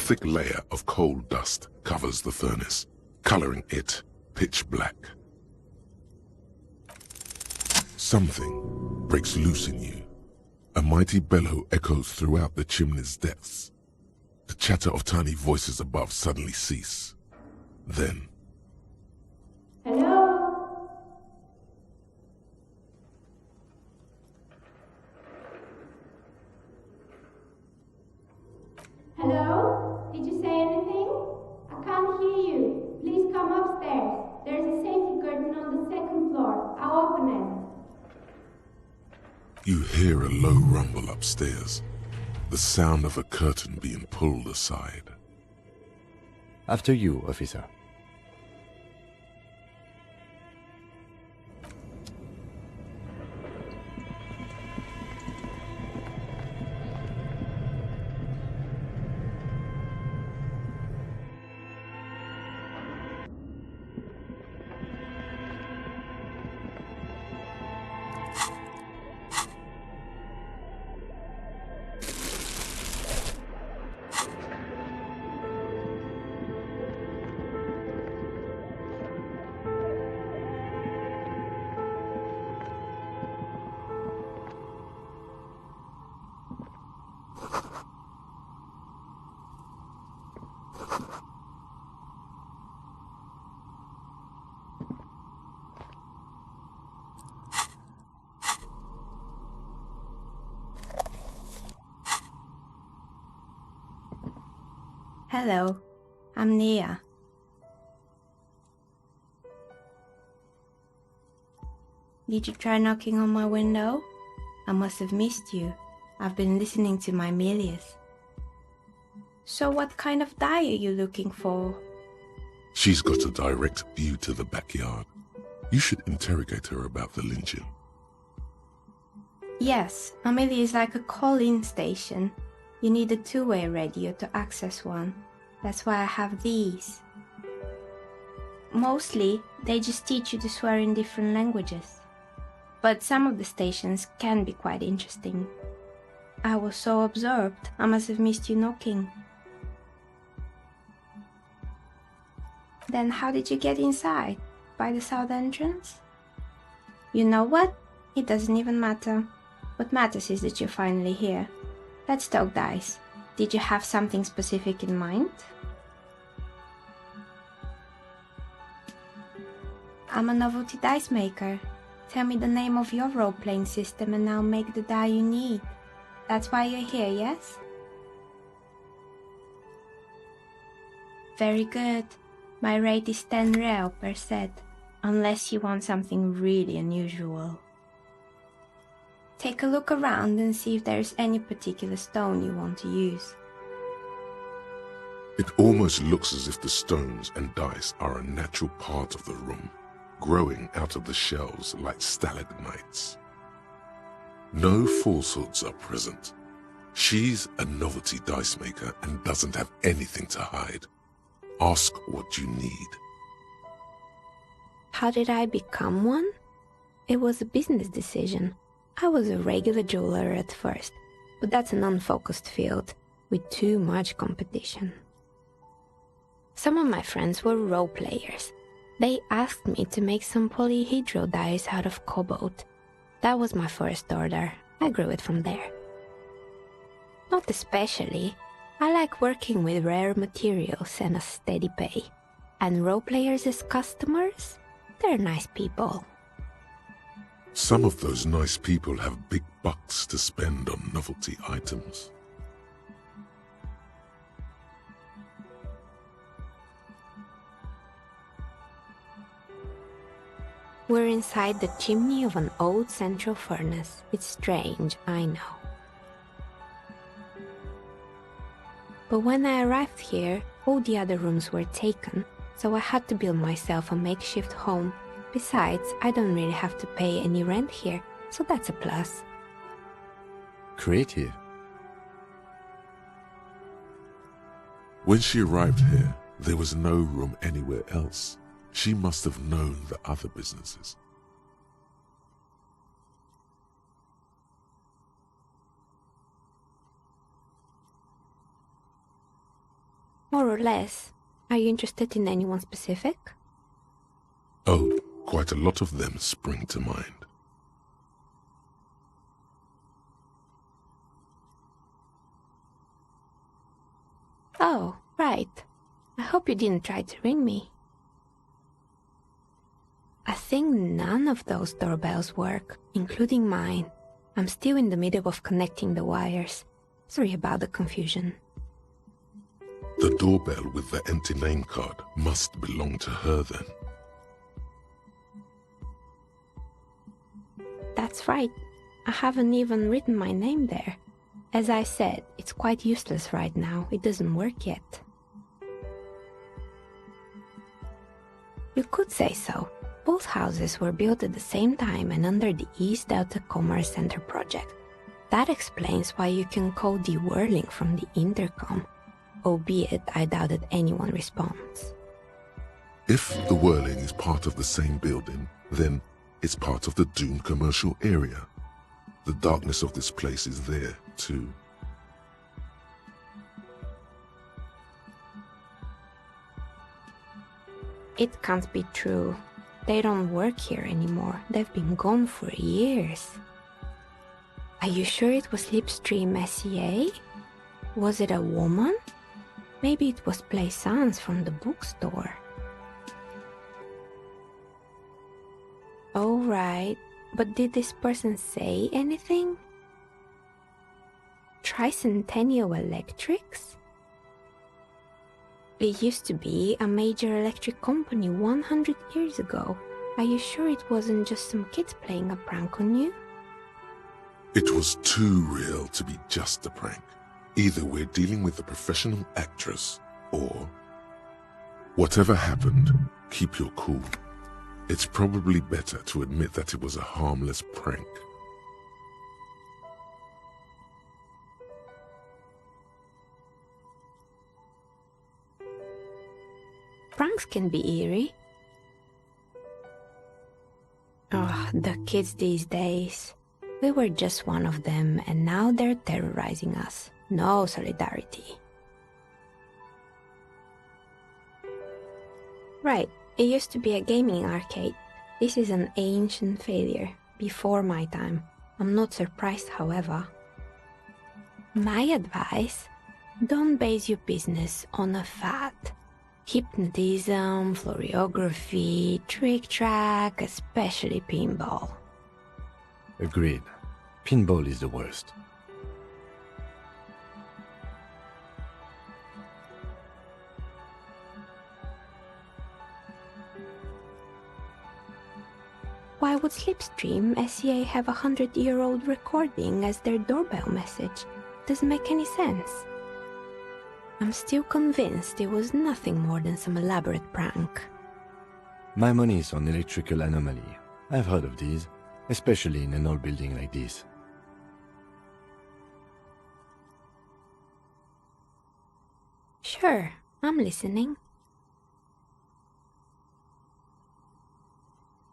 thick layer of coal dust covers the furnace, coloring it pitch black. Something breaks loose in you. A mighty bellow echoes throughout the chimney's depths. The chatter of tiny voices above suddenly cease. Then... Hello? Hello? Did you say anything? I can't hear you. Please come upstairs. There's a safety curtain on the second floor. I'll open it. You hear a low rumble upstairs, the sound of a curtain being pulled aside. After you, officer. Hello, I'm Nia. Did you try knocking on my window? I must have missed you. I've been listening to my Milius. So what kind of die are you looking for? She's got a direct view to the backyard. You should interrogate her about the lynching. Yes, Amelia is like a call-in station. You need a two-way radio to access one. That's why I have these. Mostly, they just teach you to swear in different languages. But some of the stations can be quite interesting. I was so absorbed, I must have missed you knocking. Then how did you get inside? By the south entrance? You know what? It doesn't even matter. What matters is that you're finally here. Let's talk dice. Did you have something specific in mind? I'm a novelty dice maker. Tell me the name of your role-playing system and I'll make the die you need. That's why you're here, yes? Very good. My rate is 10 real per set, unless you want something really unusual. Take a look around and see if there is any particular stone you want to use. It almost looks as if the stones and dice are a natural part of the room, growing out of the shelves like stalagmites. No falsehoods are present. She's a novelty dice maker and doesn't have anything to hide. Ask what you need. How did I become one? It was a business decision. I was a regular jeweler at first, but that's an unfocused field with too much competition. Some of my friends were role players. They asked me to make some polyhedral dice out of cobalt. That was my first order. I grew it from there. Not especially. I like working with rare materials and a steady pay. And role players as customers? They're nice people. Some of those nice people have big bucks to spend on novelty items. We're inside the chimney of an old central furnace. It's strange, I know. But when I arrived here, all the other rooms were taken, so I had to build myself a makeshift home. Besides, I don't really have to pay any rent here, so that's a plus. Creative. When she arrived here, there was no room anywhere else. She must have known the other businesses. More or less. Are you interested in anyone specific? Oh, quite a lot of them spring to mind. Oh, right. I hope you didn't try to ring me. I think none of those doorbells work, including mine. I'm still in the middle of connecting the wires. Sorry about the confusion. The doorbell with the empty name card must belong to her then. That's right. I haven't even written my name there. As I said, it's quite useless right now. It doesn't work yet. You could say so. Both houses were built at the same time and under the East Delta Commerce Center project. That explains why you can call the whirling from the intercom, albeit I doubt that anyone responds. If the whirling is part of the same building, then it's part of the Dune commercial area. The darkness of this place is there, too. It can't be true. They don't work here anymore. They've been gone for years. Are you sure it was Slipstream SEA? Was it a woman? Maybe it was Plaisance from the bookstore. Oh, right. But did this person say anything? Tricentennial Electrics? It used to be a major electric company 100 years ago. Are you sure it wasn't just some kids playing a prank on you? It was too real to be just a prank. Either we're dealing with a professional actress, or... Whatever happened, keep your cool. It's probably better to admit that it was a harmless prank. Pranks can be eerie. Oh, the kids these days. We were just one of them, and now they're terrorizing us. No solidarity. Right, it used to be a gaming arcade. This is an ancient failure, before my time. I'm not surprised, however. My advice? Don't base your business on a fad. Hypnotism, floriography, trick-track, especially pinball. Agreed. Pinball is the worst. Why would Slipstream SEA have a 100-year-old recording as their doorbell message? Doesn't make any sense. I'm still convinced it was nothing more than some elaborate prank. My money is on electrical anomaly. I've heard of these, especially in an old building like this. Sure, I'm listening.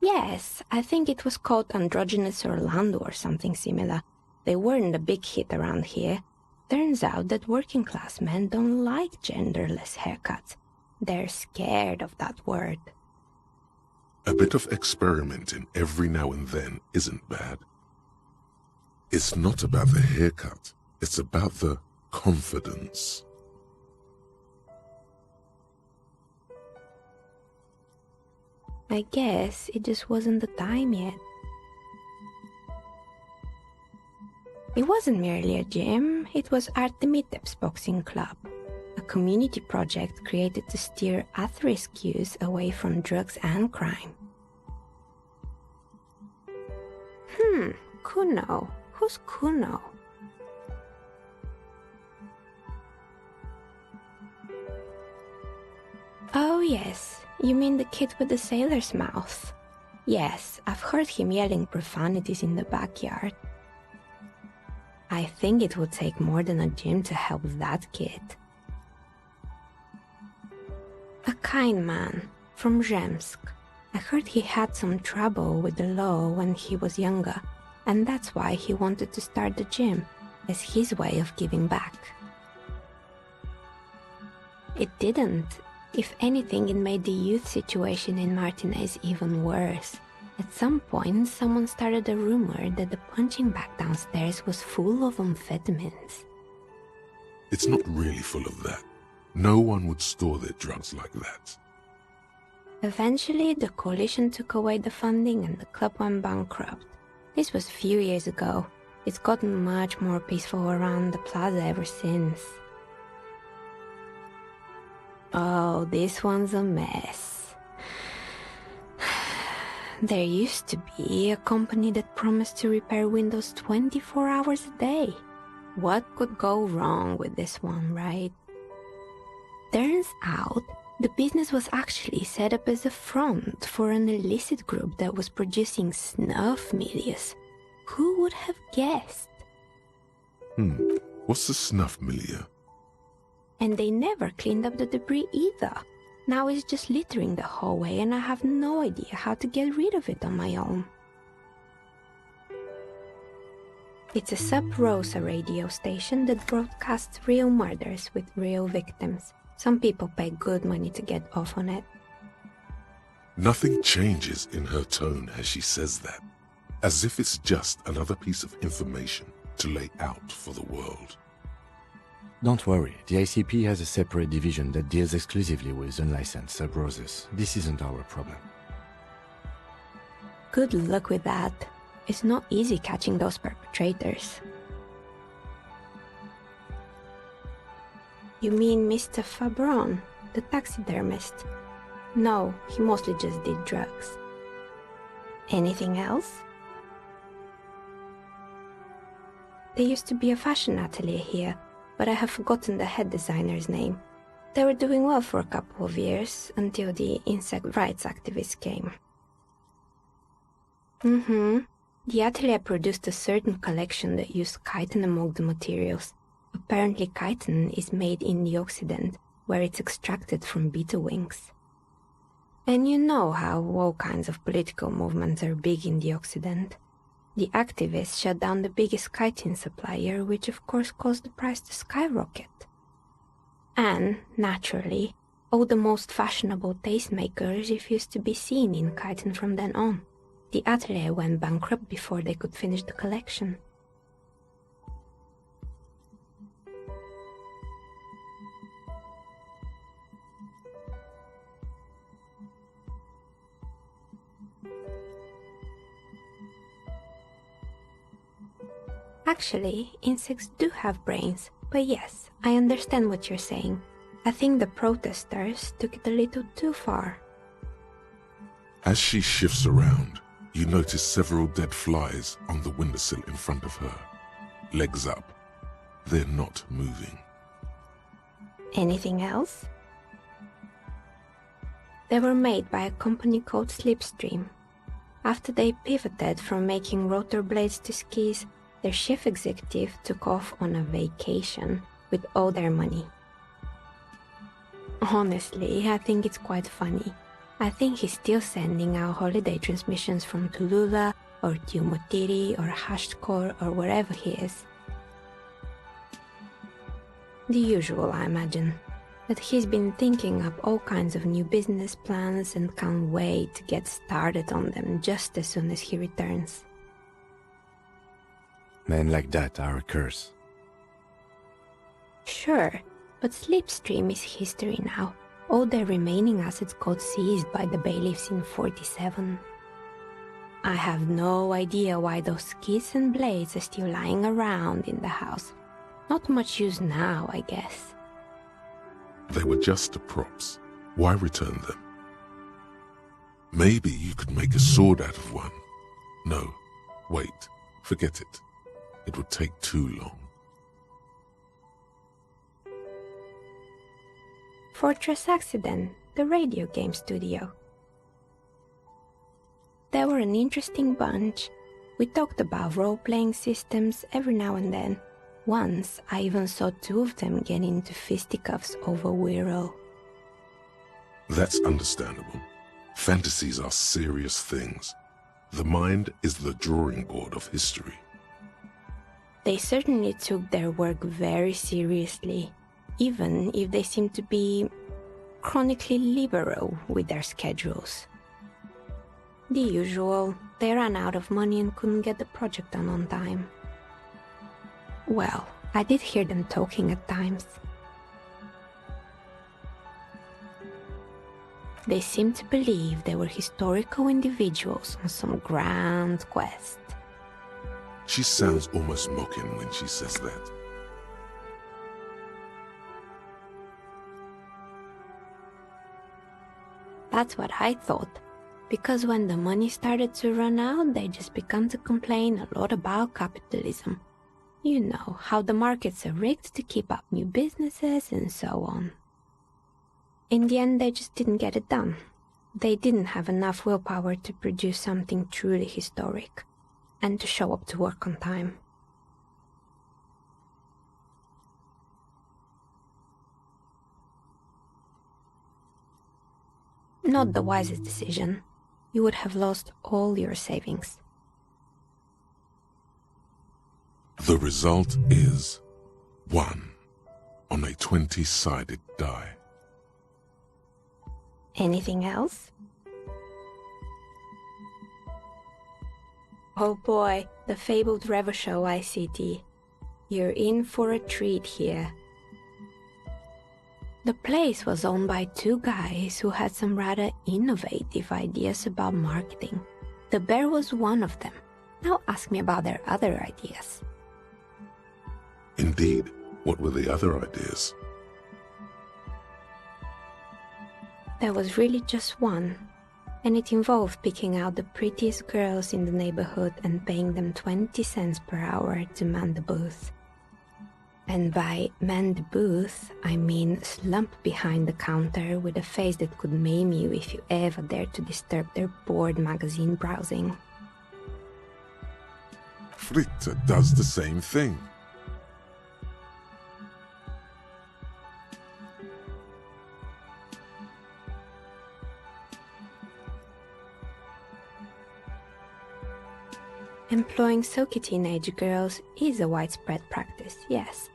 Yes, I think it was called Androgynous Orlando or something similar. They weren't a big hit around here. Turns out that working class men don't like genderless haircuts. They're scared of that word. A bit of experimenting every now and then isn't bad. It's not about the haircut, it's about the confidence. I guess it just wasn't the time yet. It wasn't merely a gym, it was Artemiteps Boxing Club, a community project created to steer at-risk youth away from drugs and crime. Kuno. Who's Kuno? Oh yes, you mean the kid with the sailor's mouth. Yes, I've heard him yelling profanities in the backyard. I think it would take more than a gym to help that kid. A kind man, from Zemsk. I heard he had some trouble with the law when he was younger, and that's why he wanted to start the gym, as his way of giving back. It didn't. If anything, it made the youth situation in Martinez even worse. At some point, someone started a rumor that the punching bag downstairs was full of amphetamines. It's not really full of that. No one would store their drugs like that. Eventually, the coalition took away the funding and the club went bankrupt. This was a few years ago. It's gotten much more peaceful around the plaza ever since. Oh, this one's a mess. There used to be a company that promised to repair windows 24 hours a day. What could go wrong with this one, right? Turns out, the business was actually set up as a front for an illicit group that was producing snuff milias. Who would have guessed? What's a snuff milieu? And they never cleaned up the debris either. Now it's just littering the hallway and I have no idea how to get rid of it on my own. It's a sub-Rosa radio station that broadcasts real murders with real victims. Some people pay good money to get off on it. Nothing changes in her tone as she says that, as if it's just another piece of information to lay out for the world. Don't worry, the ICP has a separate division that deals exclusively with unlicensed sub-roses. This isn't our problem. Good luck with that. It's not easy catching those perpetrators. You mean Mr. Fabron, the taxidermist? No, he mostly just did drugs. Anything else? There used to be a fashion atelier here, but I have forgotten the head designer's name. They were doing well for a couple of years, until the insect rights activists came. The atelier produced a certain collection that used chitin among the materials. Apparently chitin is made in the Occident, where it's extracted from beetle wings. And you know how all kinds of political movements are big in the Occident. The activists shut down the biggest chitin supplier, which of course caused the price to skyrocket. And, naturally, all the most fashionable tastemakers refused to be seen in chitin from then on. The atelier went bankrupt before they could finish the collection. Actually, insects do have brains, but yes, I understand what you're saying. I think the protesters took it a little too far. As she shifts around, you notice several dead flies on the windowsill in front of her. Legs up. They're not moving. Anything else? They were made by a company called Slipstream. After they pivoted from making rotor blades to skis, their chief executive took off on a vacation with all their money. Honestly, I think it's quite funny. I think he's still sending out holiday transmissions from Tulula or Tiumotiri or Hashtkor or wherever he is. The usual, I imagine. But he's been thinking up all kinds of new business plans and can't wait to get started on them just as soon as he returns. Men like that are a curse. Sure, but Slipstream is history now. All their remaining assets got seized by the bailiffs in 47. I have no idea why those skis and blades are still lying around in the house. Not much use now, I guess. They were just props. Why return them? Maybe you could make a sword out of one. No, wait, forget it. It would take too long. Fortress Accident, the radio game studio. They were an interesting bunch. We talked about role-playing systems every now and then. Once, I even saw two of them get into fisticuffs over Wirral. That's understandable. Fantasies are serious things. The mind is the drawing board of history. They certainly took their work very seriously. even if they seem to be chronically liberal with their schedules. The usual, they ran out of money and couldn't get the project done on time. Well, I did hear them talking at times. They seemed to believe they were historical individuals on some grand quest. She sounds almost mocking when she says that. That's what I thought, because when the money started to run out, they just began to complain a lot about capitalism. You know, how the markets are rigged to keep up new businesses and so on. In the end, they just didn't get it done. They didn't have enough willpower to produce something truly historic, and to show up to work on time. Not the wisest decision. You would have lost all your savings. The result is 1 on a 20-sided die. Anything else? Oh boy, the fabled Revachol ICT. You're in for a treat here. The place was owned by two guys who had some rather innovative ideas about marketing. The bear was one of them. Now ask me about their other ideas. Indeed, what were the other ideas? There was really just one, and it involved picking out the prettiest girls in the neighborhood and paying them 20 cents per hour to man the booth. And by man the booth, I mean slump behind the counter with a face that could maim you if you ever dared to disturb their bored magazine browsing. Fritte does the same thing. Employing silky teenage girls is a widespread practice, yes.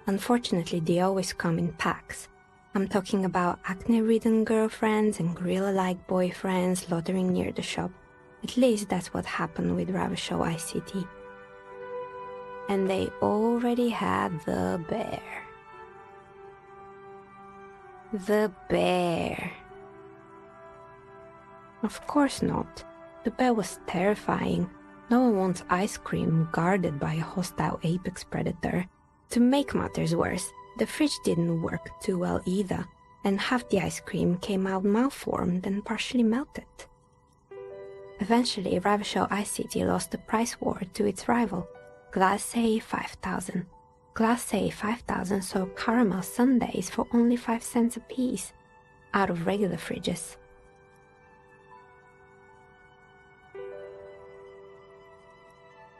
Unfortunately, they always come in packs. I'm talking about acne-ridden girlfriends and gorilla-like boyfriends loitering near the shop. At least that's what happened with Revachol ICT. And they already had the bear. The bear. Of course not. The bear was terrifying. No one wants ice cream guarded by a hostile apex predator. To make matters worse, the fridge didn't work too well either, and half the ice cream came out malformed and partially melted. Eventually, Revachol ICT lost the price war to its rival, Glacé 5000. Glacé 5000 sold caramel sundaes for only 5 cents a piece, out of regular fridges.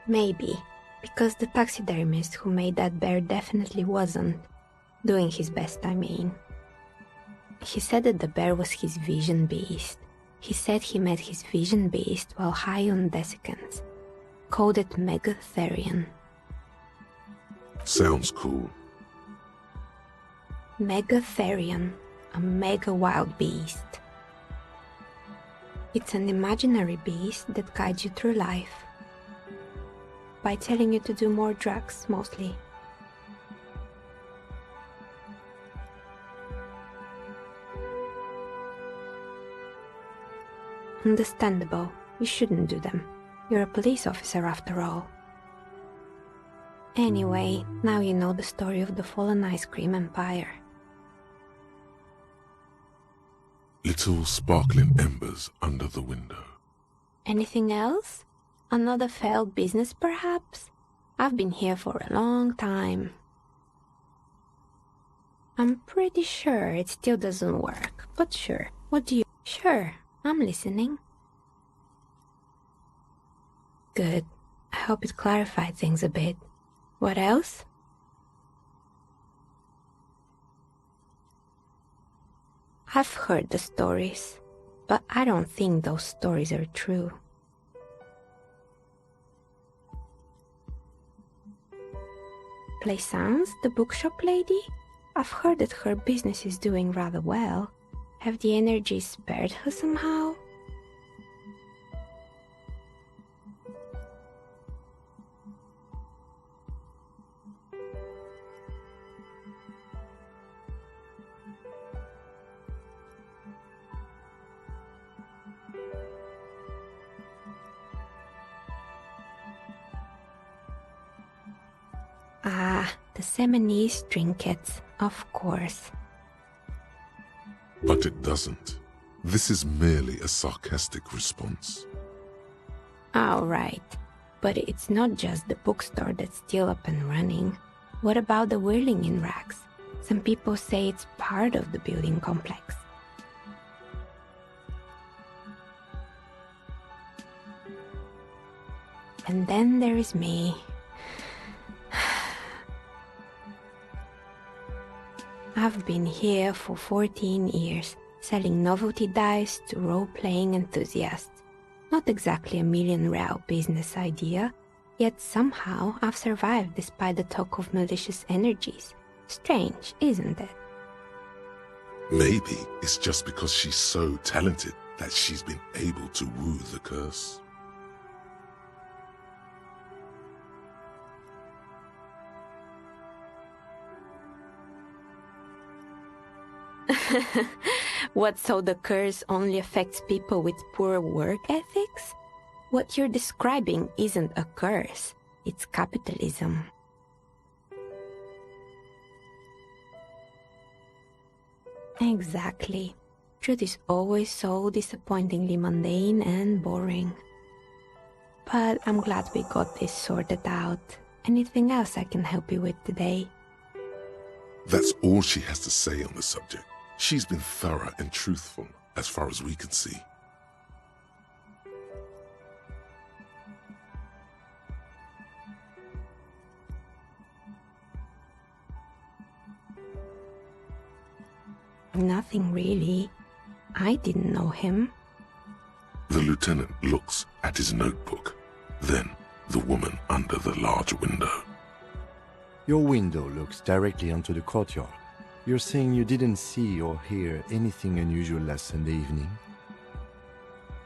Maybe, because the taxidermist who made that bear definitely wasn't. Doing his best, I mean. He said that the bear was his vision beast. He said he met his vision beast while high on desiccants. Called it Megatherion. Sounds cool. Megatherion, a mega wild beast. It's an imaginary beast that guides you through life. By telling you to do more drugs, mostly. Understandable. You shouldn't do them. You're a police officer after all. Anyway, now you know the story of the fallen ice cream empire. Little sparkling embers under the window. Anything else? Another failed business, perhaps? I've been here for a long time. I'm pretty sure it still doesn't work, but sure. What do you... Sure, I'm listening. Good. I hope it clarified things a bit. What else? I've heard the stories, but I don't think those stories are true. Plaisance, the bookshop lady? I've heard that her business is doing rather well. Have the energies spared her somehow? Ah, the Seminese trinkets, of course. But it doesn't. This is merely a sarcastic response. All right, but it's not just the bookstore that's still up and running. What about the whirling in rags? Some people say it's part of the building complex. And then there is me. I've been here for 14 years, selling novelty dice to role-playing enthusiasts. Not exactly a million-real business idea, yet somehow I've survived despite the talk of malicious energies. Strange, isn't it? Maybe it's just because she's so talented that she's been able to woo the curse. What, so the curse only affects people with poor work ethics? What you're describing isn't a curse, it's capitalism. Exactly. Truth is always so disappointingly mundane and boring. But I'm glad we got this sorted out. Anything else I can help you with today? That's all she has to say on the subject. She's been thorough and truthful, as far as we can see. Nothing really. I didn't know him. The lieutenant looks at his notebook, then the woman under the large window. Your window looks directly onto the courtyard. You're saying you didn't see or hear anything unusual last Sunday evening?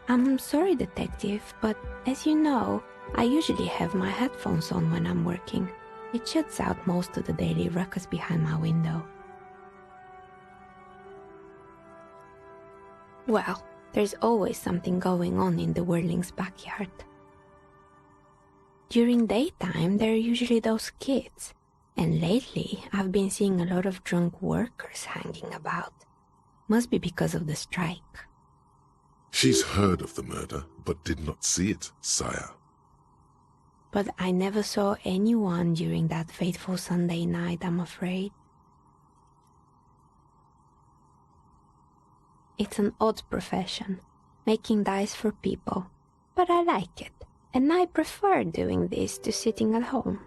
I'm sorry, Detective, but as you know, I usually have my headphones on when I'm working. It shuts out most of the daily ruckus behind my window. Well, there's always something going on in the Whirling's backyard. During daytime, there are usually those kids. And lately, I've been seeing a lot of drunk workers hanging about. Must be because of the strike. She's heard of the murder, but did not see it, sire. But I never saw anyone during that fateful Sunday night, I'm afraid. It's an odd profession, making dice for people. But I like it, and I prefer doing this to sitting at home.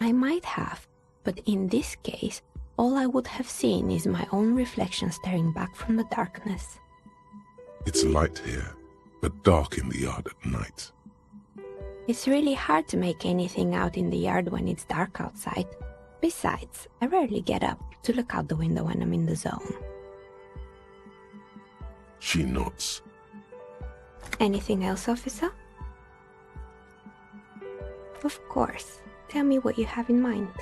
I might have, but in this case, all I would have seen is my own reflection staring back from the darkness. It's light here, but dark in the yard at night. It's really hard to make anything out in the yard when it's dark outside. Besides, I rarely get up to look out the window when I'm in the zone. She nods. Anything else, officer? Of course. Tell me what you have in mind.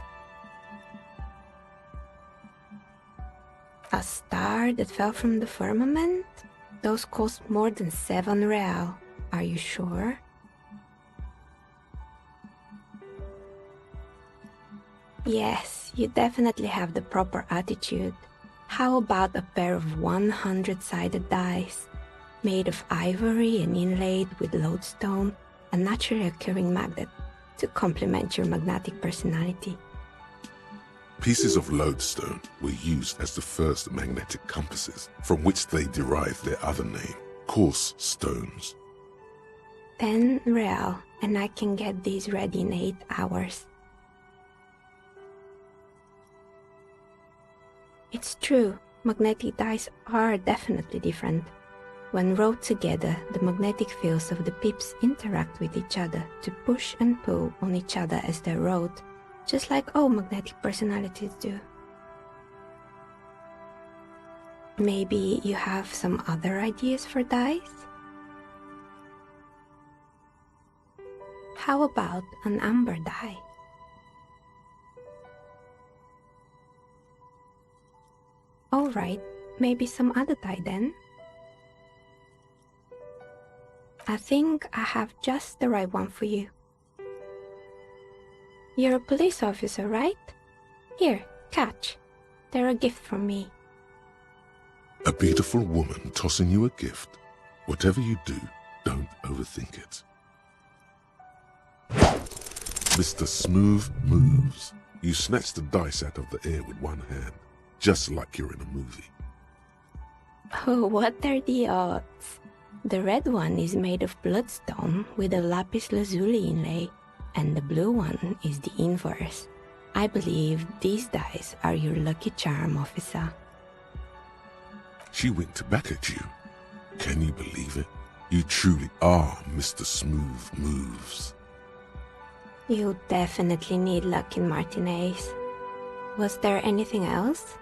A star that fell from the firmament? Those cost more than 7 real. Are you sure? Yes, you definitely have the proper attitude. How about a pair of 100-sided dice, made of ivory and inlaid with lodestone, a naturally occurring magnet, to complement your magnetic personality? Pieces of lodestone were used as the first magnetic compasses, from which they derived their other name, coarse stones. 10 real, and I can get these ready in 8 hours. It's true, magnetic dice are definitely different. When rolled together, the magnetic fields of the pips interact with each other to push and pull on each other as they're rolled. just like all magnetic personalities do. Maybe you have some other ideas for dice? How about an amber die? Alright, maybe some other die then? I think I have just the right one for you. You're a police officer, right? Here, catch. They're a gift from me. A beautiful woman tossing you a gift. Whatever you do, don't overthink it. Mr. Smooth moves. You snatch the dice out of the air with one hand, just like you're in a movie. Oh, what are the odds? The red one is made of bloodstone with a lapis lazuli inlay, and the blue one is the inverse. I believe these dice are your lucky charm, officer. She winked back at you. Can you believe it? You truly are Mr. Smooth Moves. You definitely need luck in Martinez. Was there anything else?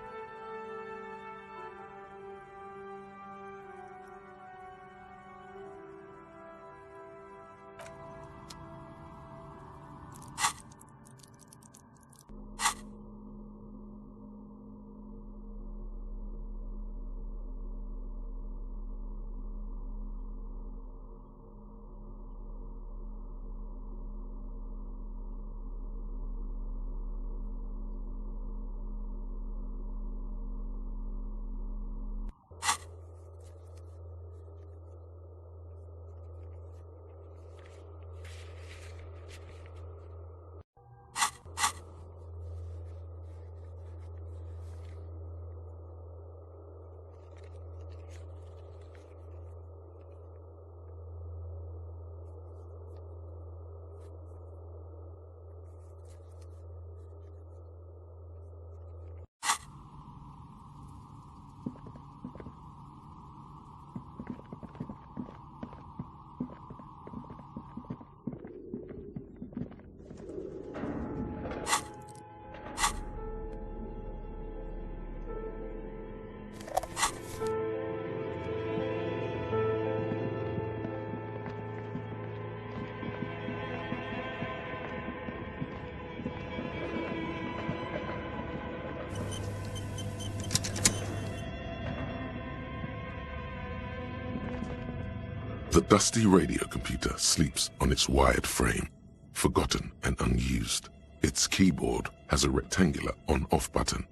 The dusty radio computer sleeps on its wired frame, forgotten and unused. Its keyboard has a rectangular on-off button.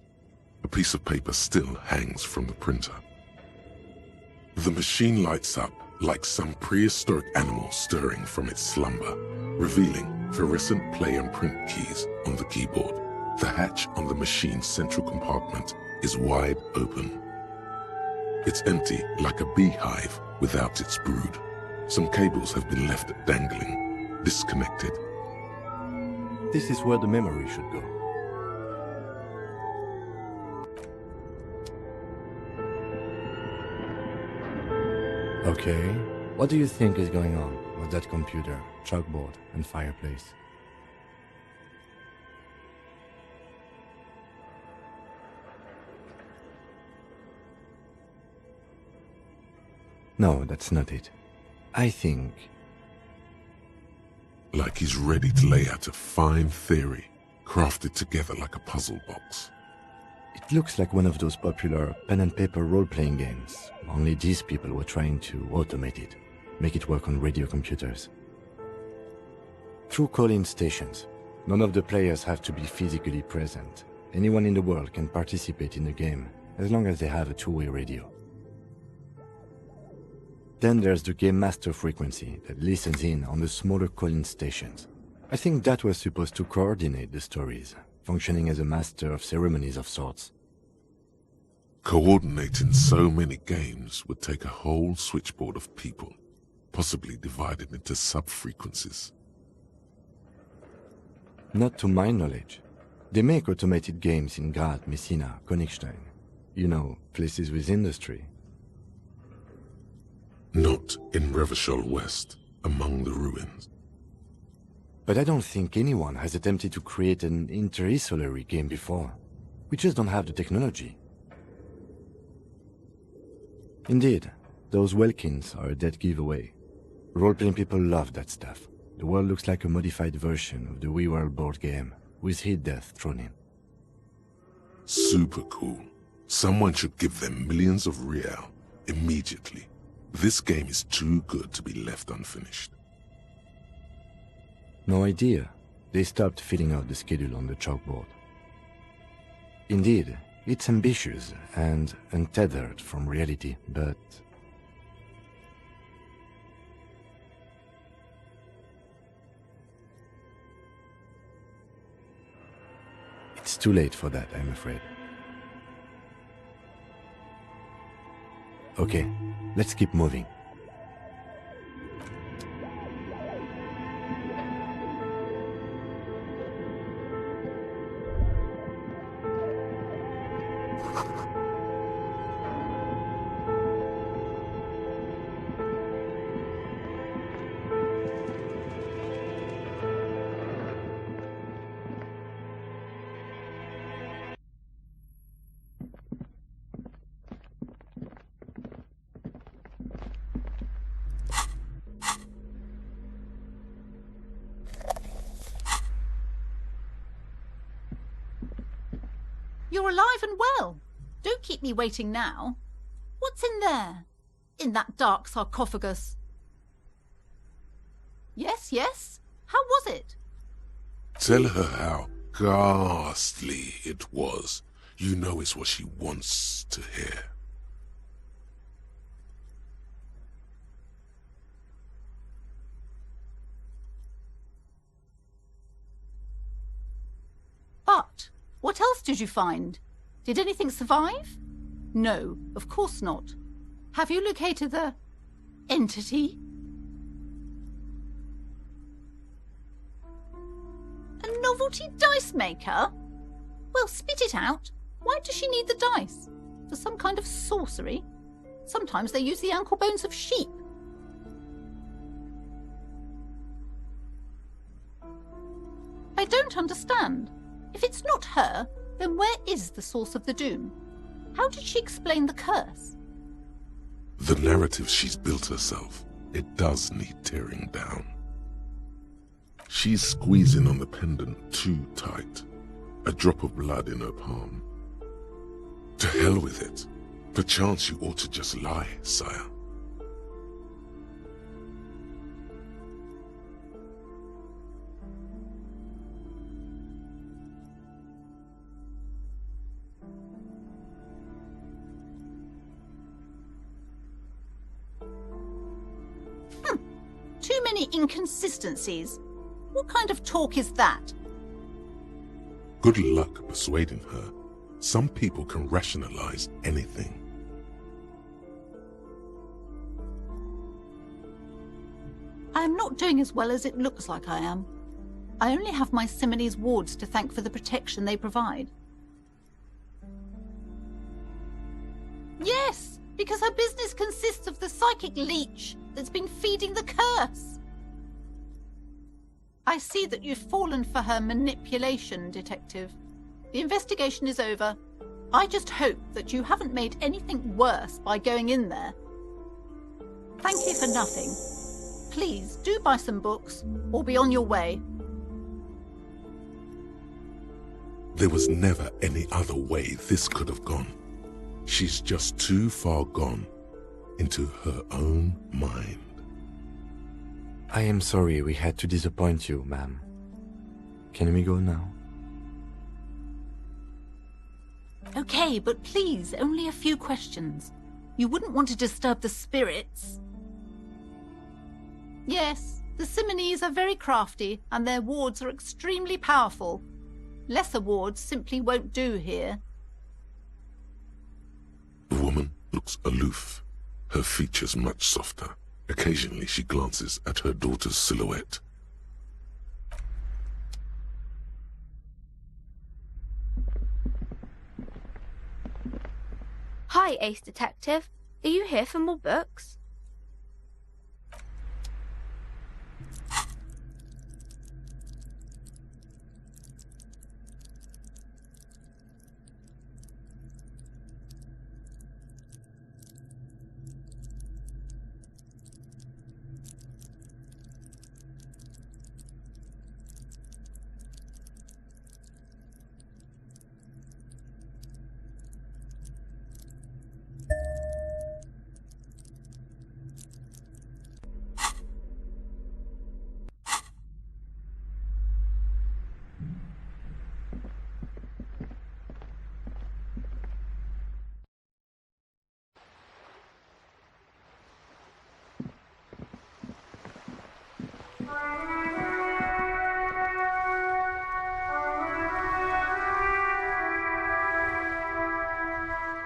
A piece of paper still hangs from the printer. The machine lights up like some prehistoric animal stirring from its slumber, revealing fluorescent play and print keys on the keyboard. The hatch on the machine's central compartment is wide open. It's empty like a beehive without its brood. Some cables have been left dangling, disconnected. This is where the memory should go. Okay, what do you think is going on with that computer, chalkboard, and fireplace? No, that's not it. I think... Like he's ready to lay out a fine theory, crafted together like a puzzle box. It looks like one of those popular pen and paper role-playing games, only these people were trying to automate it, make it work on radio computers. Through call-in stations, none of the players have to be physically present. Anyone in the world can participate in the game, as long as they have a two-way radio. Then there's the Game Master frequency that listens in on the smaller call-in stations. I think that was supposed to coordinate the stories, functioning as a master of ceremonies of sorts. Coordinating so many games would take a whole switchboard of people, possibly divided into sub-frequencies. Not to my knowledge. They make automated games in Grad, Messina, Königstein. You know, places with industry. Not in Revachol West, among the ruins. But I don't think anyone has attempted to create an inter-isolary game before. We just don't have the technology. Indeed, those Welkins are a dead giveaway. Role-playing people love that stuff. The world looks like a modified version of the WeWorld board game, with hit death thrown in. Super cool. Someone should give them millions of real immediately. This game is too good to be left unfinished. No idea. They stopped filling out the schedule on the chalkboard. Indeed, it's ambitious and untethered from reality, but... It's too late for that, I'm afraid. Okay, let's keep moving. You're alive and well. Don't keep me waiting now. What's in there? In that dark sarcophagus? Yes, yes. How was it? Tell her how ghastly it was. You know it's what she wants to hear. But what else did you find? Did anything survive? No, of course not. Have you located the entity? A novelty dice maker? Well, spit it out. Why does she need the dice? For some kind of sorcery? Sometimes they use the ankle bones of sheep. I don't understand. If it's not her, then where is the source of the doom? How did she explain the curse? The narrative she's built herself, it does need tearing down. She's squeezing on the pendant too tight. A drop of blood in her palm. To hell with it. Perchance you ought to just lie, sire. Too many inconsistencies. What kind of talk is that? Good luck persuading her. Some people can rationalize anything. I am not doing as well as it looks like I am. I only have my Simone's wards to thank for the protection they provide. Yes, because her business consists of the psychic leech that's been feeding the curse. I see that you've fallen for her manipulation, Detective. The investigation is over. I just hope that you haven't made anything worse by going in there. Thank you for nothing. Please do buy some books or be on your way. There was never any other way this could have gone. She's just too far gone into her own mind. I am sorry we had to disappoint you, ma'am. Can we go now? Okay, but please, only a few questions. You wouldn't want to disturb the spirits. Yes, the Simones are very crafty, and their wards are extremely powerful. Lesser wards simply won't do here. The woman looks aloof, her features much softer. Occasionally she glances at her daughter's silhouette. Hi, Ace Detective. Are you here for more books?